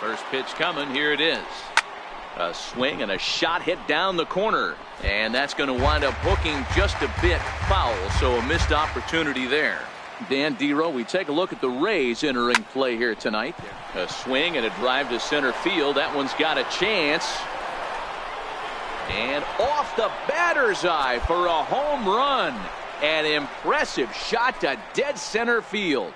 First pitch coming. Here it is. A swing and a shot hit down the corner. And that's going to wind up hooking just a bit foul. So a missed opportunity there. Dan Dero, we take a look at the Rays entering play here tonight. A swing and a drive to center field. That one's got a chance. And off the batter's eye for a home run. An impressive shot to dead center field.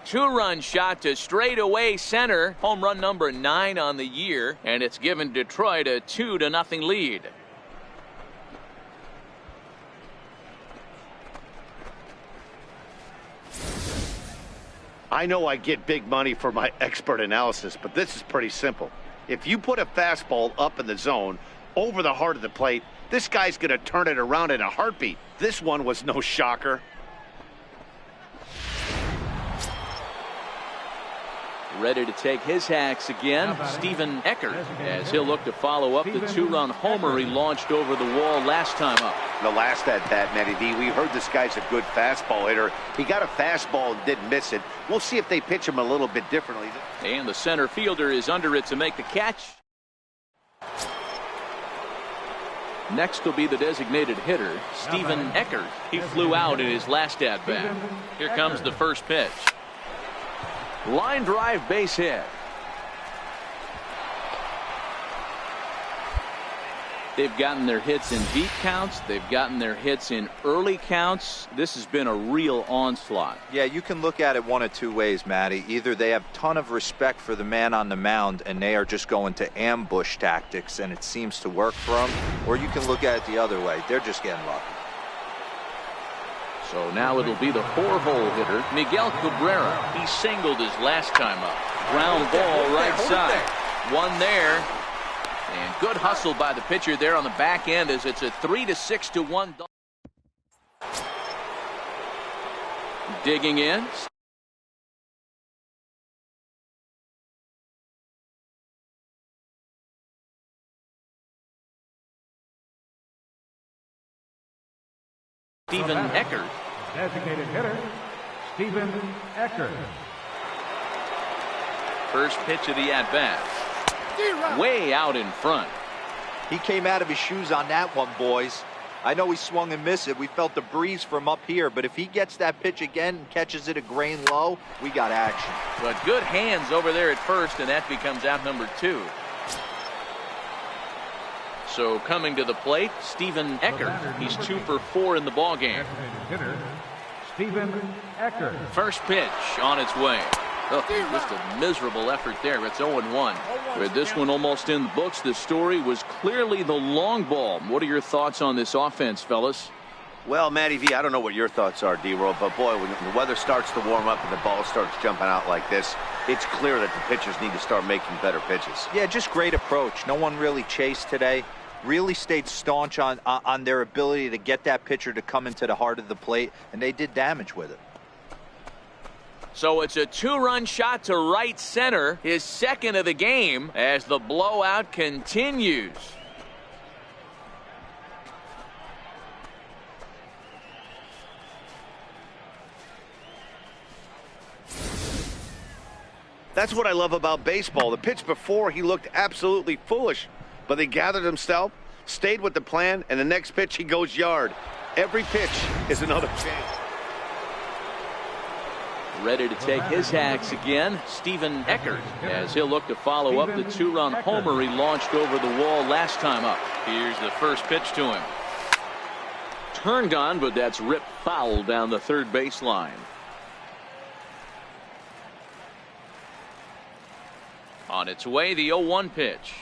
Two-run shot to straightaway center. Home run number 9 on the year. And it's given Detroit a 2-0 lead. I know I get big money for my expert analysis, but this is pretty simple. If you put a fastball up in the zone over the heart of the plate, this guy's going to turn it around in a heartbeat. This one was no shocker. Ready to take his hacks again, Stephen Eckert, as he'll look to follow up the 2-run homer he launched over the wall last time up. The last at bat, Matty V, we heard this guy's a good fastball hitter. He got a fastball and didn't miss it. We'll see if they pitch him a little bit differently. And the center fielder is under it to make the catch. Next will be the designated hitter, Stephen Eckert. He flew out in his last at bat. Here comes the first pitch. Line drive base hit. They've gotten their hits in deep counts. They've gotten their hits in early counts. This has been a real onslaught. Yeah, you can look at it one of two ways, Matty. Either they have a ton of respect for the man on the mound and they are just going to ambush tactics and it seems to work for them, or you can look at it the other way. They're just getting lucky. So now it'll be the 4-hole hitter, Miguel Cabrera. He singled his last time up. Ground ball right side. One there. And good hustle by the pitcher there on the back end as it's a 3-6-1. Digging in. Stephen Eckert. Designated hitter, Stephen Eckert. First pitch of the at-bat. Way out in front. He came out of his shoes on that one, boys. I know he swung and missed it. We felt the breeze from up here, but if he gets that pitch again and catches it a grain low, we got action. But good hands over there at first, and that becomes out number 2. So coming to the plate, Stephen Eckert. He's 2 for 4 in the ballgame. Hitter, Stephen Eckert. First pitch on its way. Oh, just a miserable effort there. It's 0-1. With this one almost in the books, the story was clearly the long ball. What are your thoughts on this offense, fellas? Well, Matty V, I don't know what your thoughts are, D-Roll, but boy, when the weather starts to warm up and the ball starts jumping out like this, it's clear that the pitchers need to start making better pitches. Yeah, just great approach. No one really chased today. Really stayed staunch on their ability to get that pitcher to come into the heart of the plate, and they did damage with it. So it's a 2-run shot to right center, his second of the game, as the blowout continues. That's what I love about baseball. The pitch before, he looked absolutely foolish, but they gathered himself, stayed with the plan, and the next pitch he goes yard. Every pitch is another chance. Ready to take his hacks again, Stephen Eckert, as he'll look to follow up the 2-run homer he launched over the wall last time up. Here's the first pitch to him. Turned on, but that's ripped foul down the third baseline. On its way, the 0-1 pitch.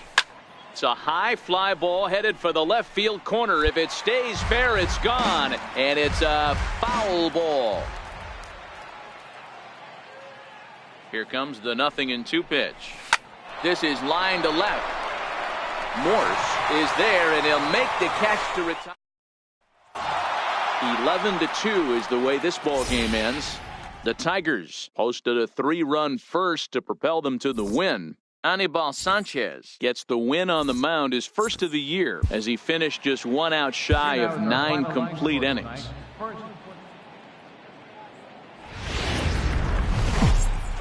It's a high fly ball headed for the left field corner. If it stays fair, it's gone, and it's a foul ball. Here comes the 0-2 pitch. This is line to left. Morse is there, and he'll make the catch to retire. 11-2 is the way this ball game ends. The Tigers posted a 3-run first to propel them to the win. Anibal Sanchez gets the win on the mound, his first of the year, as he finished just 1 out shy of 9 complete innings.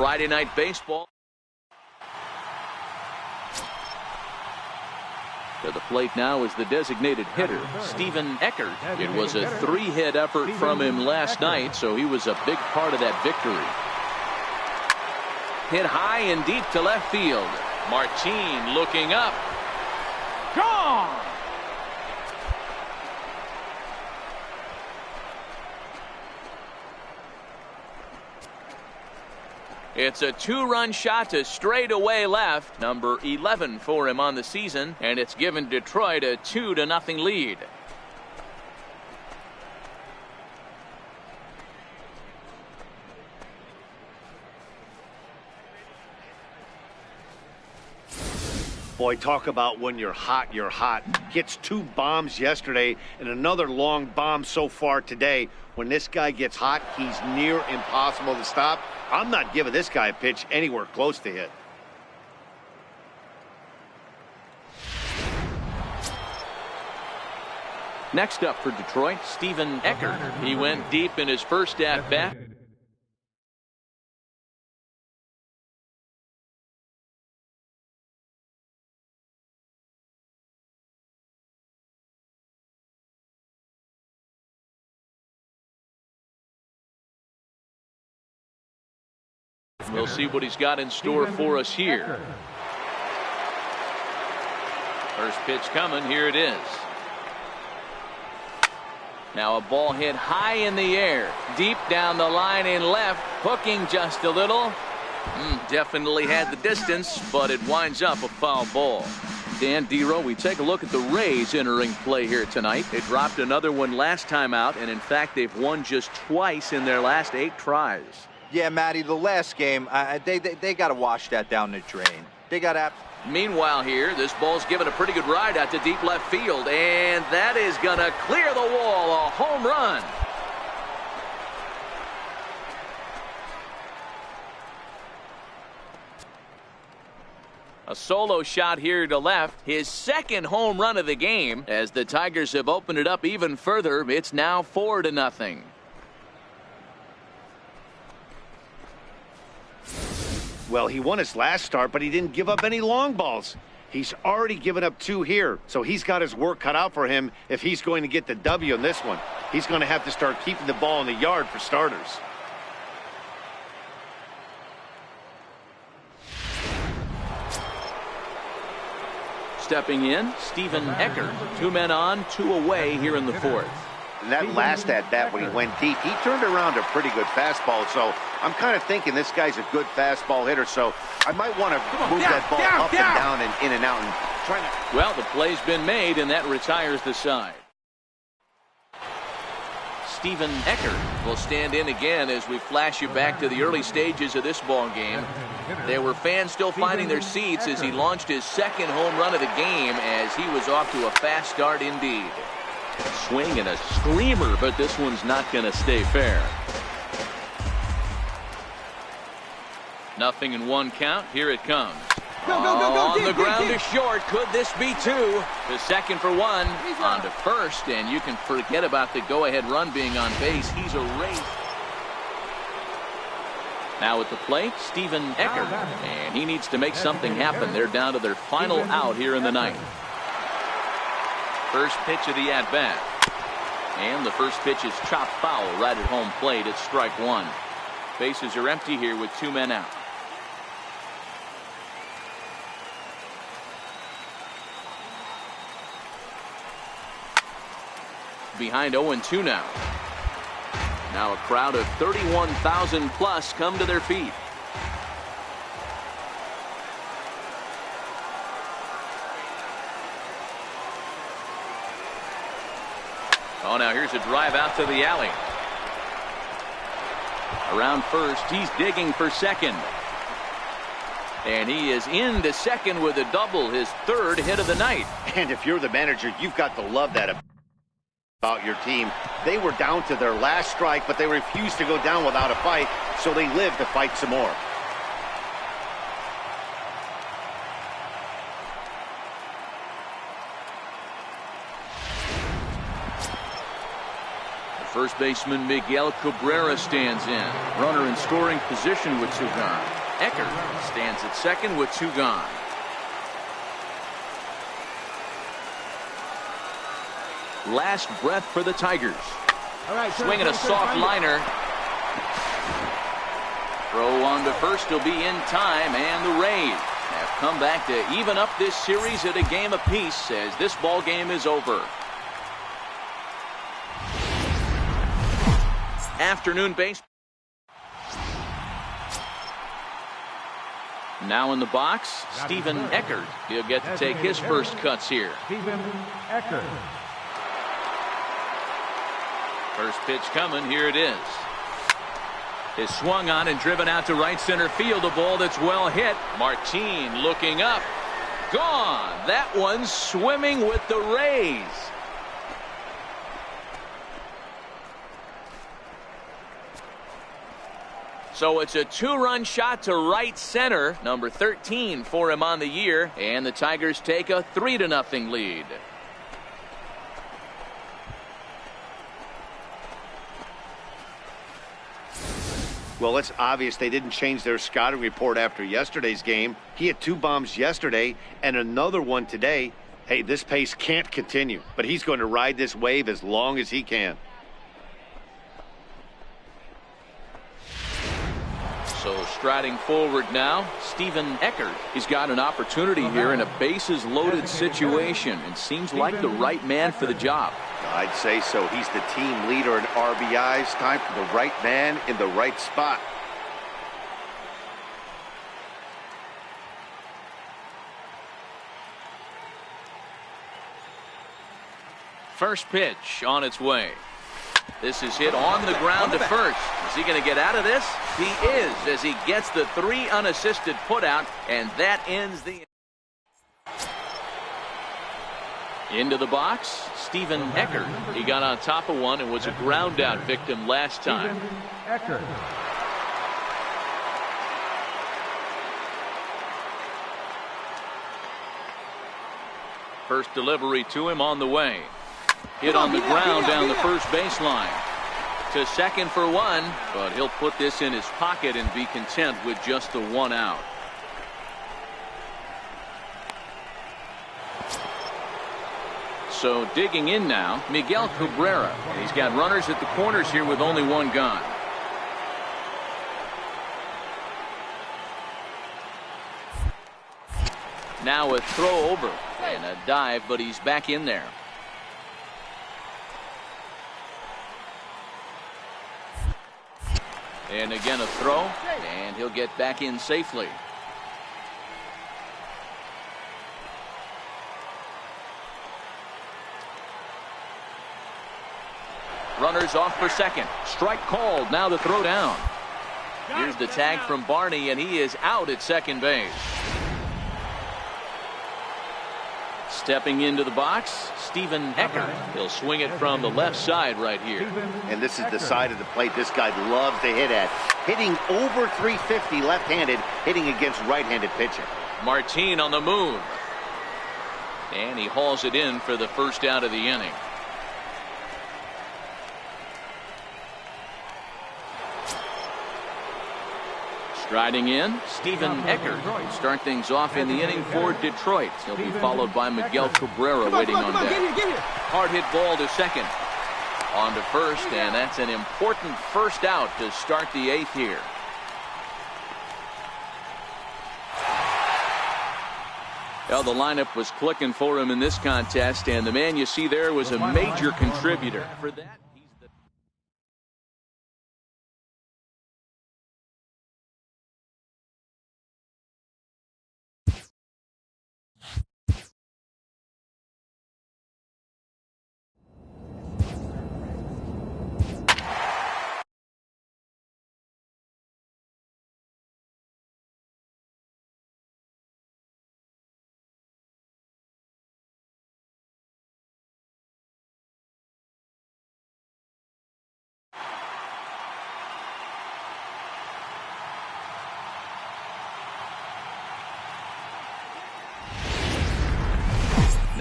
Friday Night Baseball. To the plate now is the designated hitter, Stephen Eckert. It was a 3-hit effort from him last night, so he was a big part of that victory. Hit high and deep to left field. Martin looking up. Gone! It's a 2-run shot to straightaway left, number 11 for him on the season, and it's given Detroit a 2-0 lead. Boy, talk about when you're hot, you're hot. Gets 2 bombs yesterday and another long bomb so far today. When this guy gets hot, he's near impossible to stop. I'm not giving this guy a pitch anywhere close to hit. Next up for Detroit, Stephen Eckert. He went deep in his first at-bat. We'll see what he's got in store for us here. First pitch coming. Here it is. Now a ball hit high in the air, deep down the line in left, hooking just a little. Definitely had the distance, but it winds up a foul ball. Dan Dero, we take a look at the Rays entering play here tonight. They dropped another one last time out, and in fact, they've won just twice in their last 8 tries. Yeah, Matty, the last game, they got to wash that down the drain. They got to. Meanwhile here, this ball's given a pretty good ride out to deep left field, and that is going to clear the wall. A home run. A solo shot here to left. His second home run of the game. As the Tigers have opened it up even further, it's now 4-0. Well, he won his last start, but he didn't give up any long balls. He's already given up 2 here, so he's got his work cut out for him if he's going to get the W in this one. He's going to have to start keeping the ball in the yard for starters. Stepping in, Stephen Eckert. 2 men on, 2 away here in the 4th. That last at-bat when he went deep, he turned around a pretty good fastball, so I'm kind of thinking this guy's a good fastball hitter, so I might want to move that ball up and down and in and out. And trying to... Well, the play's been made, and that retires the side. Stephen Eckert will stand in again as we flash you back to the early stages of this ball game. There were fans still finding their seats as he launched his second home run of the game as he was off to a fast start indeed. Swing and a screamer, but this one's not going to stay fair. 0-1 count. Here it comes. Go, on the ground deep. to short. Could this be 2? To second for 1. On to first, and you can forget about the go-ahead run being on base. He's erased. Now at the plate, Stephen Eckert, and he needs to make something happen. They're down to their final out here in the 9th. First pitch of the at-bat. And the first pitch is chopped foul right at home plate. It's strike 1. Bases are empty here with 2 men out. Behind 0-2 now. Now a crowd of 31,000 plus come to their feet. Oh, now here's a drive out to the alley. Around first, he's digging for second. And he is into second with a double, his 3rd hit of the night. And if you're the manager, you've got to love that about your team. They were down to their last strike, but they refused to go down without a fight, so they lived to fight some more. First baseman Miguel Cabrera stands in. Runner in scoring position with 2 gone. Eckert stands at second with 2 gone. Last breath for the Tigers. All right, Swinging a soft liner. Throw on to first will be in time, and the Rays have come back to even up this series at a game apiece as this ball game is over. Afternoon baseball. Now in the box, Stephen Eckert. He'll get to take his first cuts here. Stephen Eckert. First pitch coming. Here it is. Is swung on and driven out to right center field. A ball that's well hit. Martin looking up. Gone. That one's swimming with the Rays. So it's a 2-run shot to right center. Number 13 for him on the year. And the Tigers take a 3-0 lead. Well, it's obvious they didn't change their scouting report after yesterday's game. He had 2 bombs yesterday and another one today. Hey, this pace can't continue, but he's going to ride this wave as long as he can. So striding forward now, Stephen Eckert. He's got an opportunity here in a bases loaded situation and seems like the right man for the job. I'd say so. He's the team leader in RBIs. Time for the right man in the right spot. First pitch on its way. This is hit on the ground to first. Is he going to get out of this? He is, as he gets the 3 unassisted putout, and that ends the. Into the box, Stephen Eckert. He got on top of one and was a ground out victim last time. Stephen Eckert. First delivery to him on the way. Hit on the ground down the first baseline. To second for 1, but he'll put this in his pocket and be content with just the 1 out. So digging in now, Miguel Cabrera. He's got runners at the corners here with only 1 gone. Now a throw over and a dive, but he's back in there. And again a throw, and he'll get back in safely. Runners off for second. Strike called. Now the throw down. Here's the tag from Barney, and he is out at second base. Stepping into the box, Stephen Eckert. He'll swing it from the left side right here. And this is the side of the plate this guy loves to hit at. Hitting over 350 left-handed, hitting against right-handed pitching. Martin on the move. And he hauls it in for the first out of the inning. Striding in, Stephen Eckert. Start things off in the inning for Detroit. He'll be followed by Miguel Cabrera waiting on deck. Hard hit ball to second. On to first, and that's an important first out to start the 8th here. Well, the lineup was clicking for him in this contest, and the man you see there was a major contributor. For that,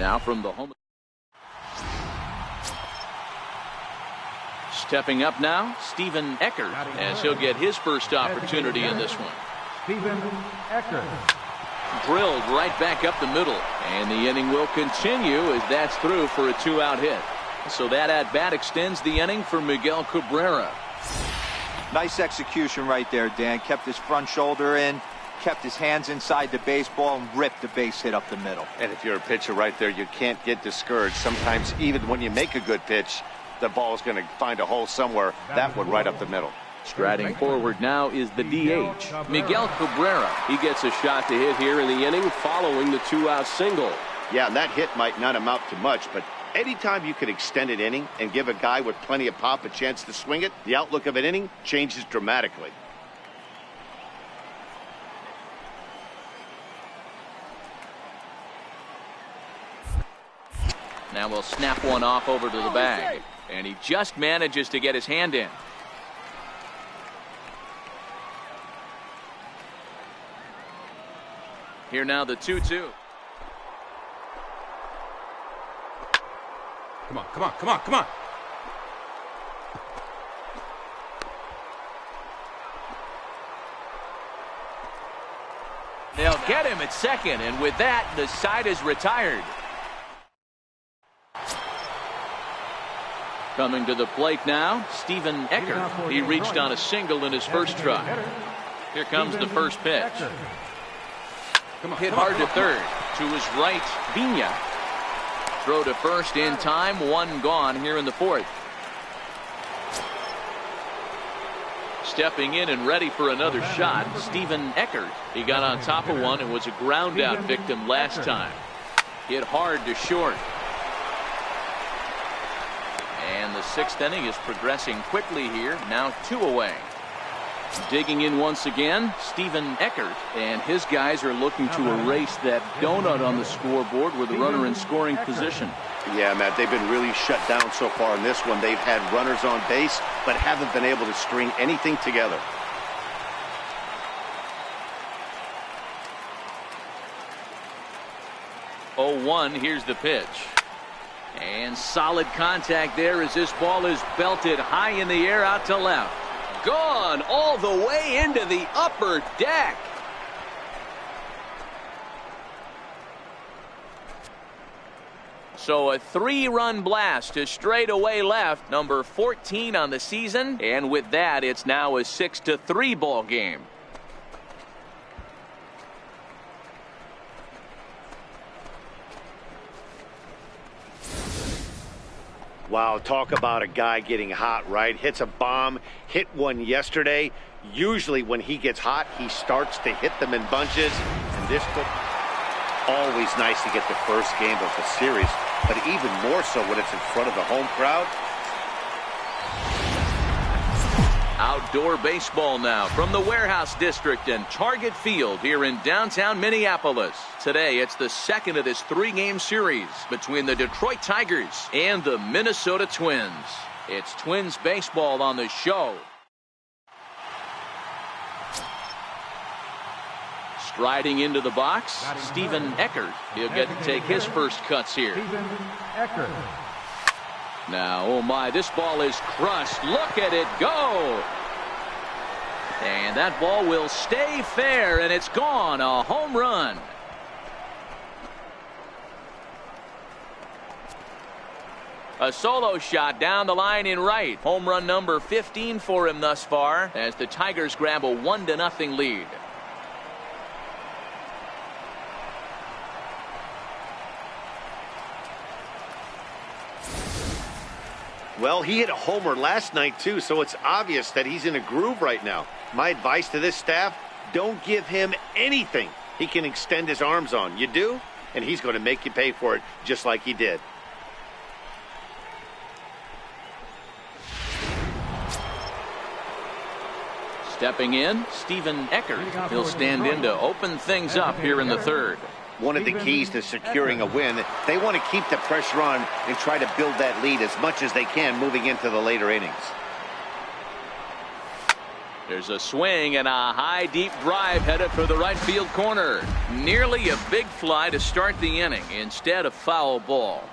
now from the home. Stepping up now, Stephen Eckert, as he'll get his first opportunity in this one. Stephen Eckert. Drilled right back up the middle, and the inning will continue as that's through for a 2-out hit. So that at-bat extends the inning for Miguel Cabrera. Nice execution right there, Dan. Kept his front shoulder in, kept his hands inside the baseball, and ripped the base hit up the middle. And if you're a pitcher right there, you can't get discouraged. Sometimes even when you make a good pitch, the ball's going to find a hole somewhere. That one right up the middle. Striding forward now is the DH, Miguel Cabrera. He gets a shot to hit here in the inning following the 2-out single. Yeah, and that hit might not amount to much, but anytime you can extend an inning and give a guy with plenty of pop a chance to swing it, the outlook of an inning changes dramatically. Now we'll snap one off over to the bag. And he just manages to get his hand in. Here now the 2-2. Come on, come on, come on, come on. They'll get him at second, and with that, the side is retired. Coming to the plate now, Stephen Eckert. He reached on a single in his first try. Here comes the first pitch. Hit hard to third. To his right, Vina. Throw to first in time. One gone here in the fourth. Stepping in and ready for another shot, Stephen Eckert. He got on top of one and was a ground out victim last time. Hit hard to short. And the sixth inning is progressing quickly here. Now 2 away. Digging in once again, Stephen Eckert, and his guys are looking to erase that donut on the scoreboard with a runner in scoring position. Yeah, Matt, they've been really shut down so far in this one. They've had runners on base, but haven't been able to string anything together. Oh, 1, here's the pitch. And solid contact there as this ball is belted high in the air out to left. Gone all the way into the upper deck. So a 3-run blast to straightaway left, number 14 on the season. And with that, it's now a 6-3 ball game. Wow, talk about a guy getting hot, right? Hits a bomb, hit one yesterday. Usually when he gets hot, he starts to hit them in bunches. And this could always nice to get the first game of the series, but even more so when it's in front of the home crowd. Outdoor baseball now from the Warehouse District and Target Field here in downtown Minneapolis. Today, it's the second of this 3-game series between the Detroit Tigers and the Minnesota Twins. It's Twins baseball on the show. Striding into the box, Stephen Eckert. He'll get to take his first cuts here. Stephen Eckert. Now, oh my, this ball is crushed. Look at it go. And that ball will stay fair, and it's gone. A home run. A solo shot down the line in right. Home run number 15 for him thus far as the Tigers grab a 1-0 lead. Well, he hit a homer last night, too, so it's obvious that he's in a groove right now. My advice to this staff, don't give him anything he can extend his arms on. You do, and he's going to make you pay for it just like he did. Stepping in, Stephen Eckert. He'll stand in to open things up here in the third. One of the keys to securing a win, they want to keep the pressure on and try to build that lead as much as they can moving into the later innings. There's a swing and a high deep drive headed for the right field corner. Nearly a big fly to start the inning instead of foul ball.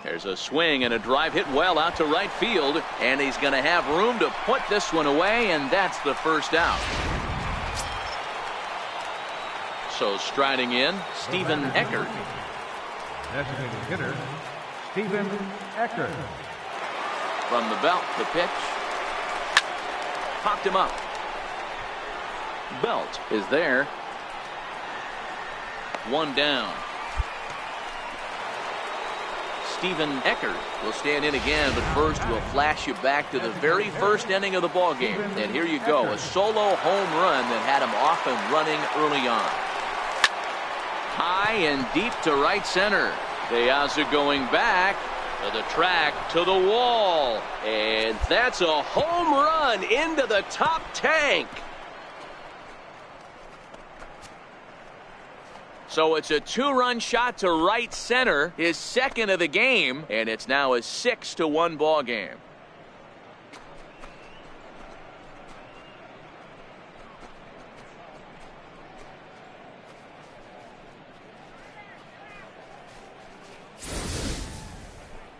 There's a swing and a drive hit well out to right field, and he's going to have room to put this one away, and that's the first out. So striding in, Stephen Eckert. Designated hitter, Stephen Eckert. From the belt, the pitch. Popped him up. Belt is there. One down. Stephen Eckert will stand in again, but first we'll flash you back to the very first inning of the ball game. And here you go, a solo home run that had him off and running early on. High and deep to right center. De Aza going back to the track, to the wall, and that's a home run into the top tank. So it's a two-run shot to right center, his second of the game, and it's now a 6-1 ball game.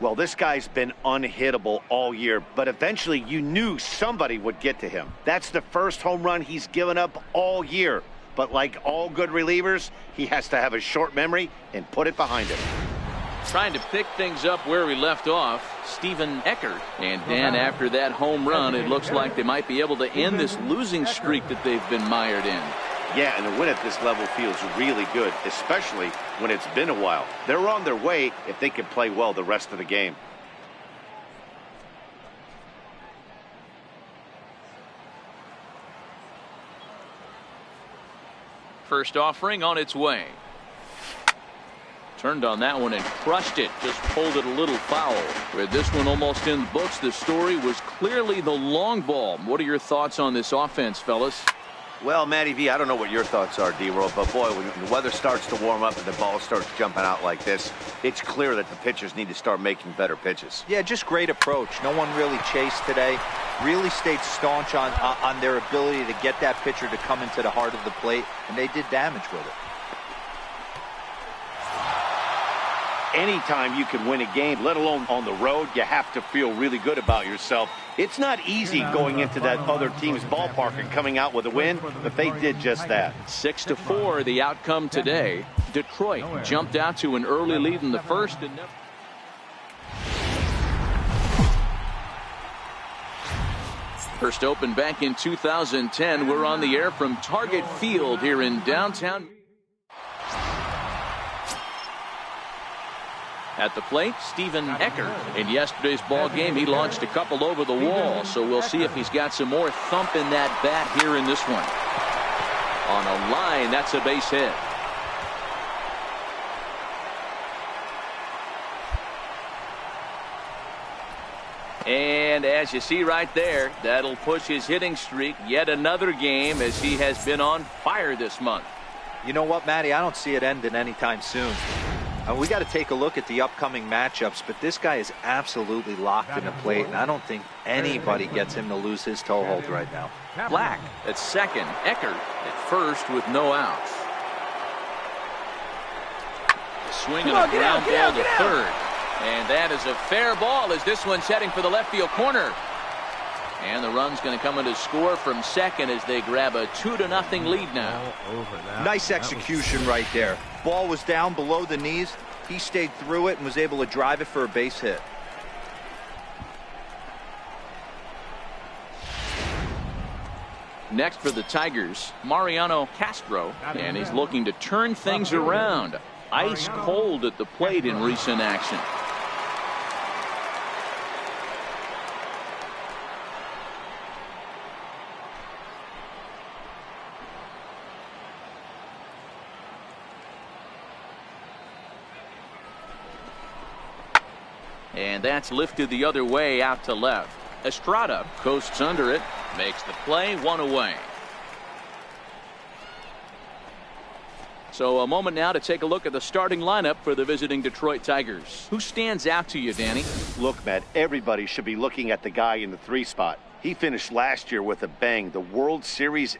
Well, this guy's been unhittable all year, but eventually you knew somebody would get to him. That's the first home run he's given up all year. But like all good relievers, he has to have a short memory and put it behind him. Trying to pick things up where we left off, Stephen Eckert. And Dan, after that home run, it looks like they might be able to end this losing streak that they've been mired in. Yeah, and a win at this level feels really good, especially when it's been a while. They're on their way if they can play well the rest of the game. First offering on its way. Turned on that one and crushed it. Just pulled it a little foul. With this one almost in the books, the story was clearly the long ball. What are your thoughts on this offense, fellas? Well, Matty V, I don't know what your thoughts are, D-Roll, but boy, when the weather starts to warm up and the ball starts jumping out like this, it's clear that the pitchers need to start making better pitches. Yeah, just great approach. No one really chased today. Really stayed staunch on their ability to get that pitcher to come into the heart of the plate, and they did damage with it. Anytime you can win a game, let alone on the road, you have to feel really good about yourself. It's not easy going into that other team's ballpark and coming out with a win, but they did just that. 6-4, the outcome today. Detroit jumped out to an early lead in the first and never. First opened back in 2010. We're on the air from Target Field here in downtown. At the plate, Stephen Eckert. In yesterday's ball game, he launched a couple over the wall, so we'll see if he's got some more thump in that bat here in this one. On a line, that's a base hit. And as you see right there, that'll push his hitting streak yet another game as he has been on fire this month. You know what, Matty? I don't see it ending anytime soon. We got to take a look at the upcoming matchups, but this guy is absolutely locked in the plate, and I don't think anybody gets him to lose his toehold right now. Black at second, Eckert at first with no outs. A swing and a ground ball to third. And that is a fair ball as this one's heading for the left field corner. And the run's going to come in to score from second as they grab a 2-0 lead now. Nice execution right there. Ball was down below the knees. He stayed through it and was able to drive it for a base hit. Next for the Tigers, Mariano Castro. And he's looking to turn things around. Ice cold at the plate in recent action. And that's lifted the other way out to left. Estrada coasts under it, makes the play, one away. So a moment now to take a look at the starting lineup for the visiting Detroit Tigers. Who stands out to you, Danny? Look, Matt, everybody should be looking at the guy in the 3 spot. He finished last year with a bang, the World Series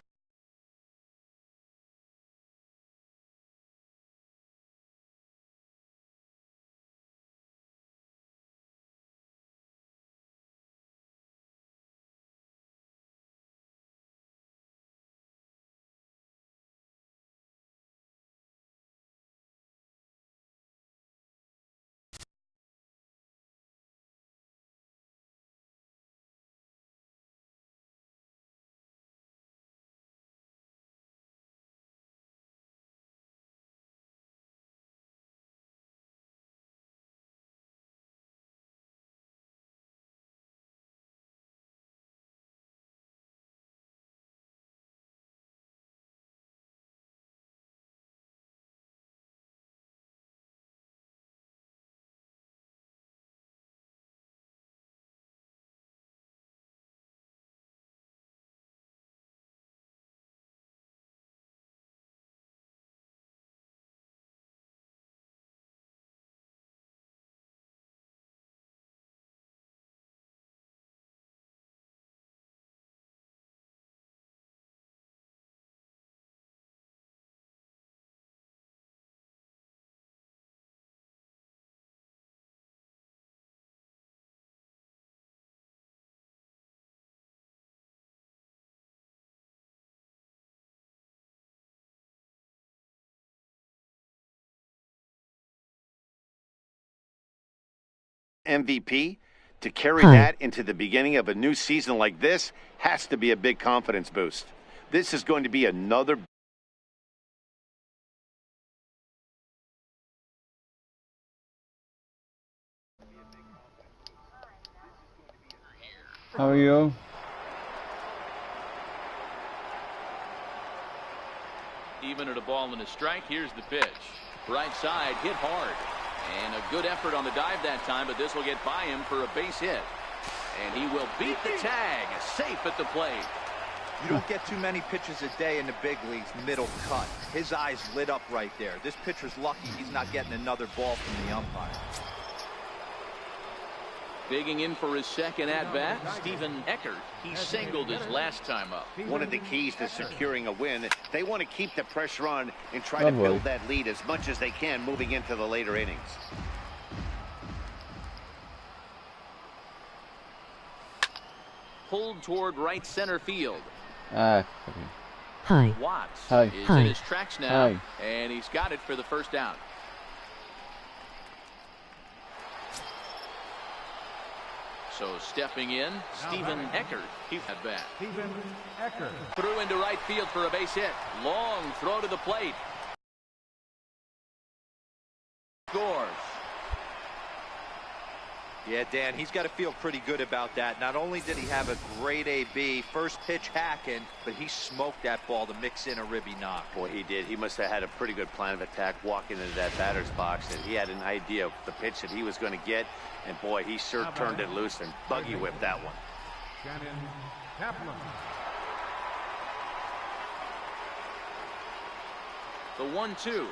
MVP, to carry that into the beginning of a new season like this has to be a big confidence boost. This is going to be another. How are you? Even at a ball and a strike, here's the pitch. Right side, hit hard. And a good effort on the dive that time, but this will get by him for a base hit. And he will beat the tag, safe at the plate. You don't get too many pitches a day in the big leagues middle cut. His eyes lit up right there. This pitcher's lucky he's not getting another ball from the umpire. Digging in for his second at-bat, Stephen Eckert. He singled his last time up. One of the keys to securing a win, they want to keep the pressure on and try to build that lead as much as they can moving into the later innings. Pulled toward right center field. Watts is in his tracks now, and he's got it for the first out. So stepping in, Stephen Eckert. He's at bat. Stephen Eckert. Threw into right field for a base hit. Long throw to the plate. Scores. Yeah, Dan, he's got to feel pretty good about that. Not only did he have a great AB, first pitch hacking, but he smoked that ball to mix in a ribby knock. Boy, he did. He must have had a pretty good plan of attack walking into that batter's box, and he had an idea of the pitch that he was going to get, and boy, he sure turned it loose and buggy whipped that one. Shannon Kaplan. The 1-2.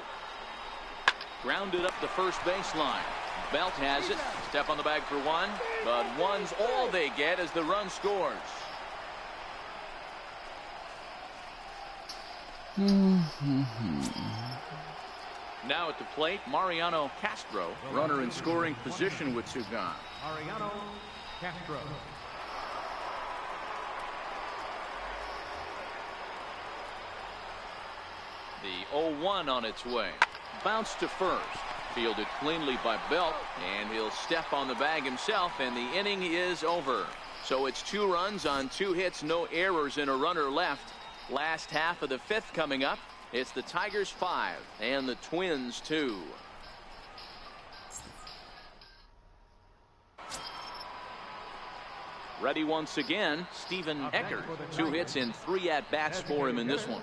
Grounded up the first baseline. Belt has it. Step on the bag for one, but one's all they get as the run scores. Now at the plate, Mariano Castro, runner in scoring position with two gone. Mariano Castro. The 0-1 on its way. Bounce to first. Fielded cleanly by Belt, and he'll step on the bag himself, and the inning is over. So it's 2 runs on 2 hits, no errors, and a runner left. Last half of the 5th coming up. It's the Tigers 5 and the Twins 2. Ready once again, Stephen Eckert. 2 hits and 3 at-bats for him in this one.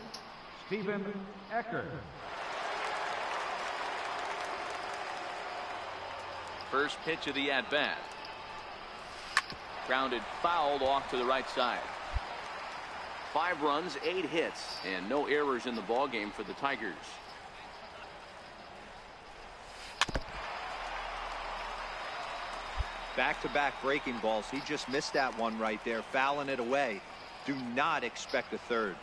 Stephen Eckert. First pitch of the at-bat. Grounded fouled off to the right side. 5 runs, 8 hits, and no errors in the ballgame for the Tigers. Back-to-back breaking balls. He just missed that one right there, fouling it away. Do not expect a third.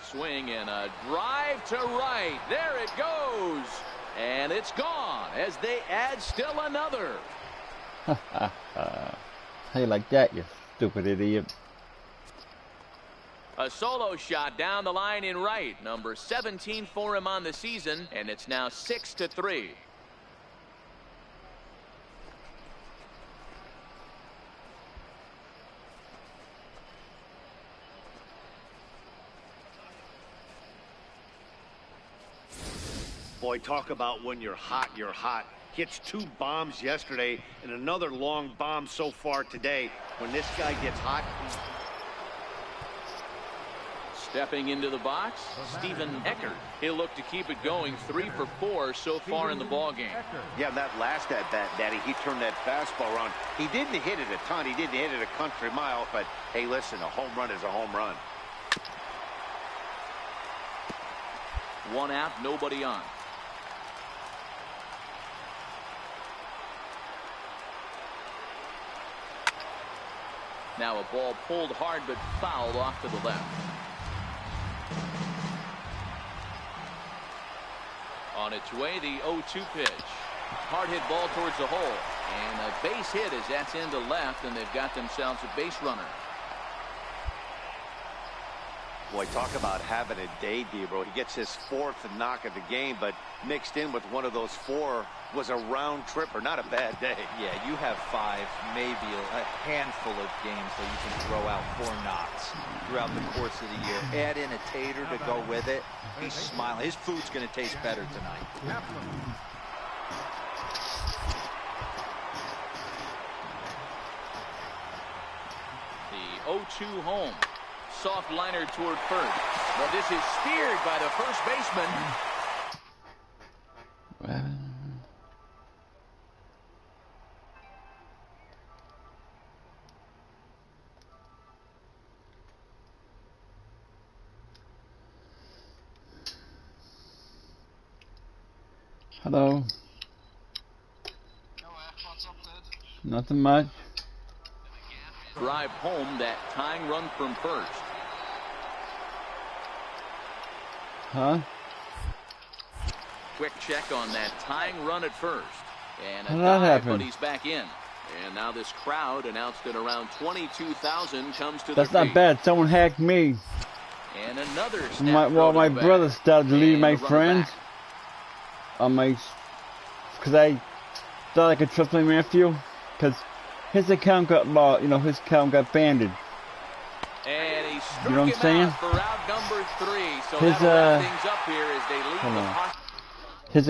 Swing and a drive to right. There it goes. And it's gone as they add still another. How you like that, you stupid idiot? A solo shot down the line in right. Number 17 for him on the season, and it's now 6-3. Boy, talk about when you're hot, you're hot. Hits 2 bombs yesterday and another long bomb so far today. When this guy gets hot. Stepping into the box, Stephen Eckert. He'll look to keep it going. 3 for 4 so far in the ballgame. Yeah, that last at-bat, Daddy, he turned that fastball around. He didn't hit it a ton. He didn't hit it a country mile. But, hey, listen, a home run is a home run. 1 out, nobody on. Now a ball pulled hard but fouled off to the left. On its way, the 0-2 pitch. Hard hit ball towards the hole. And a base hit as that's into left, and they've got themselves a base runner. Boy, talk about having a day, Debro. He gets his 4th knock of the game, but mixed in with one of those 4 was a round tripper. Not a bad day. Yeah, you have 5, maybe a handful of games that you can throw out 4 knocks throughout the course of the year. Add in a tater to go with it. He's smiling. His food's going to taste better tonight. The 0-2 home. Soft liner toward first. But this is speared by the first baseman. Hello. Nothing much. Drive home that tying run from first. Huh? Quick check on that tying run at first. And a How did that dive, happen? but he's back in. And now this crowd, announced at around 22,000, comes to That's their not feet. bad. Someone hacked me. And another snap. Well, throw to my the back. brother started to leave And my the runner friends back. on my, because I thought I could trust my Matthew, because his account got lost. You know, his account got banned. And he struck You know what I'm him saying? out for out number 3. So His, that'll wrap things up here as they lead hold the on. pocket.